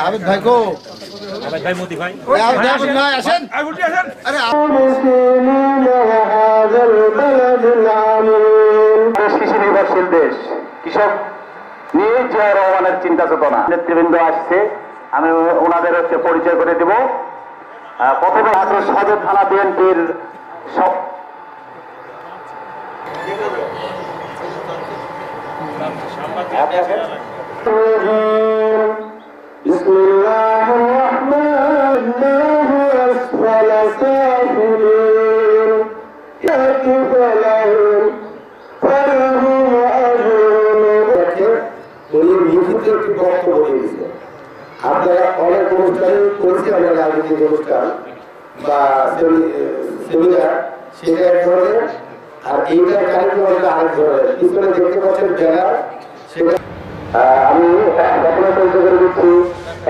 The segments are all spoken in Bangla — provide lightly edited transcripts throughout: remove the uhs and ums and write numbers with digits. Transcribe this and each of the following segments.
আবিদ ভাই কো ভাই মোদি ভাই আসেন কৃষি নির্ভরশীল দেশ, কৃষক নিয়ে জিয়া রহমানের চিন্তা চেতনা। নেতৃবৃন্দ আসছে, আমি ওনাদের পরিচয় করে দেব। প্রথমে সদর থানা বিএনপির সব একটি বক্তব্য দিয়েছে। আপনারা অনেক অনুষ্ঠান করেছি, আমরা রাজনৈতিক অনুষ্ঠান বা সেমিনার, সেটা এক ধরনের, আর এইটার কারিগর আরেক ধরনের। পিছনে দেখতে পাচ্ছেন ব্যানার, সেটা আমি ঘটনা পরিচয় করে দিচ্ছি।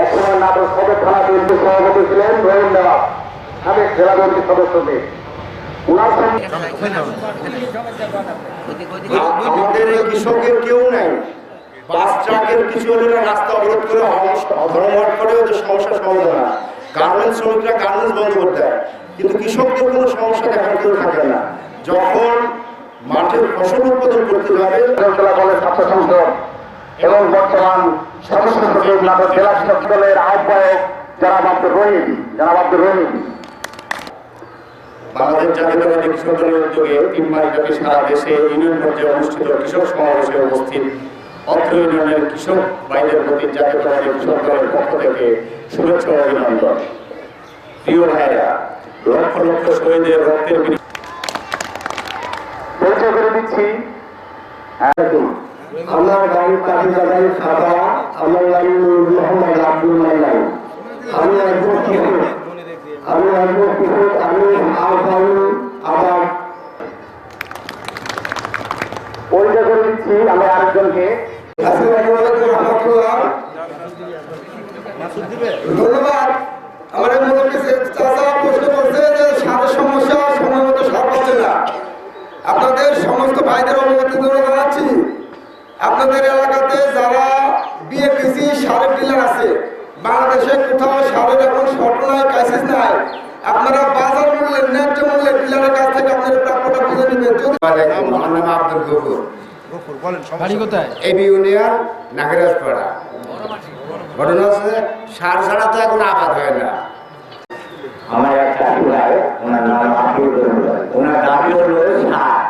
একসময় নাটোর সদর থানা বিএনপির সভাপতি ছিলেন রহিম দেওয়া, সাবেক জেলা বিএনপির সদস্যদের। আমাদের এই কৃষকের কেউ নাই। বাস ট্রাকের কিছু হলে রাস্তা অবরোধ করে ধর্মঘট করে ওদের সমস্যার সমাধান না। গার্মেন্টস শ্রমিকরা গার্মেন্টস বন্ধ করতে হয়, কিন্তু কৃষকদের কোনো সমস্যা দেখার কেউ থাকে না। যখন মাঠের ফসল উৎপাদন করতে যাবে, ছাত্র সংসদ এবং বর্তমান সদস্য সচিব নাটোর জেলা কৃষক দলের আহ্বায়ক জনাব আব্দুর রহিম। বাংলাদেশ জাতীয়তাবাদী কৃষক দলের উদ্যোগে 3 মাস ব্যাপী সারা দেশে ইউনিয়ন পর্যায়ে অনুষ্ঠিত কৃষক সমাবেশে উপস্থিত অত্র ইউনিয়নের কৃষক ভাইদের প্রতি জাতীয়তাবাদী কৃষক দলের পক্ষ থেকে শুভেচ্ছা ও অভিনন্দন। প্রিয় ভাইরা, লক্ষ লক্ষ শহীদের রক্তের পরিচয় করে দিচ্ছি। আমার বাড়ি কাঠিবাড়ি খাতা, আমার নাম মোহাম্মদ আব্দুল মান্নান। আমি একজন কৃষক, আমি আবার পরিচয় করে দিচ্ছি আমি আরেকজনকে। ধন্যবাদ। আমার চাচা প্রশ্ন করছে যে সারের সমস্যা সময় মতো সার পাচ্ছে না। আপনাদের সমস্ত ভাইদের অনুমতি ধরে জানাচ্ছি, আপনাদের এলাকাতে যারা বিএপিসি সারের ডিলার আছে, বাংলাদেশে কোথাও সারের এখন শর্ট নাই, ক্রাইসিস নাই। আপনারা বাজার মূল্যে, ন্যায্য মূল্যে ডিলারের কাছ থেকে আপনাদের প্রাপ্যটা বুঝে নেবেন। আমার নাম আব্দুল গফুর, এবি ইউনিয়ন নাগরাজপাড়া। ঘটনা হচ্ছে সার ছাড়া তো এখন আবাদ হয় না। আমার একটা ভাই, ওনার নাম আব্দুল রহিম, ওনার দাবি হলো সার।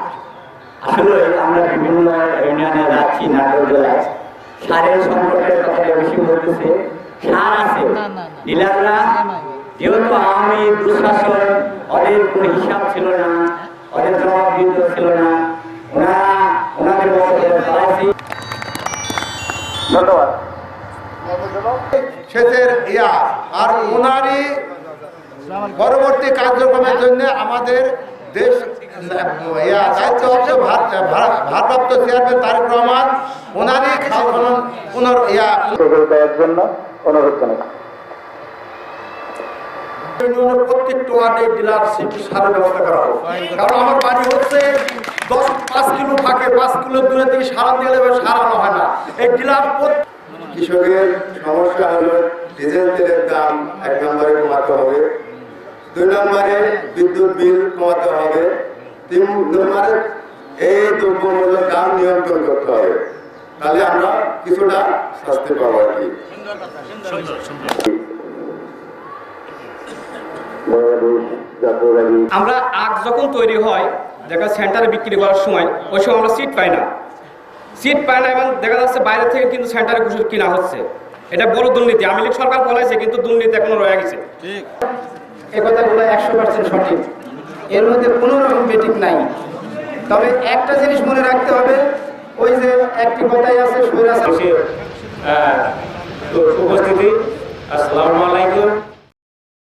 আসলে আমরা বিভিন্ন ইউনিয়নে যাচ্ছি, নাটোর জেলায় সারের সংকটের কথা বেশি বলতেছে। সার আছে, ডিলাররা যেহেতু আওয়ামী দুঃশাসন, ওদের কোনো হিসাব ছিল না, ওদের জবাবদিহিতা ছিল না, ওনাদের চালাইছি। ধন্যবাদ। সেচের আর ওনারই পরবর্তী কার্যক্রমের জন্য আমাদের দেশ দায়িত্ব হচ্ছে ভারপ্রাপ্ত চেয়ারম্যান তারেক রহমান, ওনারই খাল খনন জন্য অনুরোধ জানাই। প্রত্যেকটা ওয়ার্ডে ডিলারশিপ সারের ব্যবস্থা করা হোক। কারণ আমার বাড়ি হচ্ছে 5 কিলো থাকে, 5 কিলো দূরে থেকে সারা দিয়ে সারানো হয় না। এই ডিলার কৃষকের সমস্যা হলো ডিজেল তেলের দাম 1 নম্বরে কমাতে হবে, 2 নম্বরে বিদ্যুৎ বিল কমাতে হবে, 3 নম্বরে এই দ্রব্যমূল্যের দাম নিয়ন্ত্রণ করতে হবে। তাহলে আমরা কিছুটা শাস্তি পাবো আর কি। আমরা আখ যখন তৈরি হয়, দেখা সেন্টারে বিক্রি করার সময়, ওই সময় আমরা সিট পাই না এবং দেখা যাচ্ছে বাইরে থেকে কিন্তু সেন্টারে কুসুর কিনা হচ্ছে। এটা বড় দুর্নীতি। আওয়ামী লীগ সরকার বলেছে, কিন্তু দুর্নীতি এখনো রয়ে গেছে। এ কথাগুলো 100% সঠিক, এর মধ্যে কোনো রকম বেঠিক নাই। তবে একটা জিনিস মনে রাখতে হবে, ওই যে একটি কথাই আছে, উপস্থিতি, আসসালামু আলাইকুম।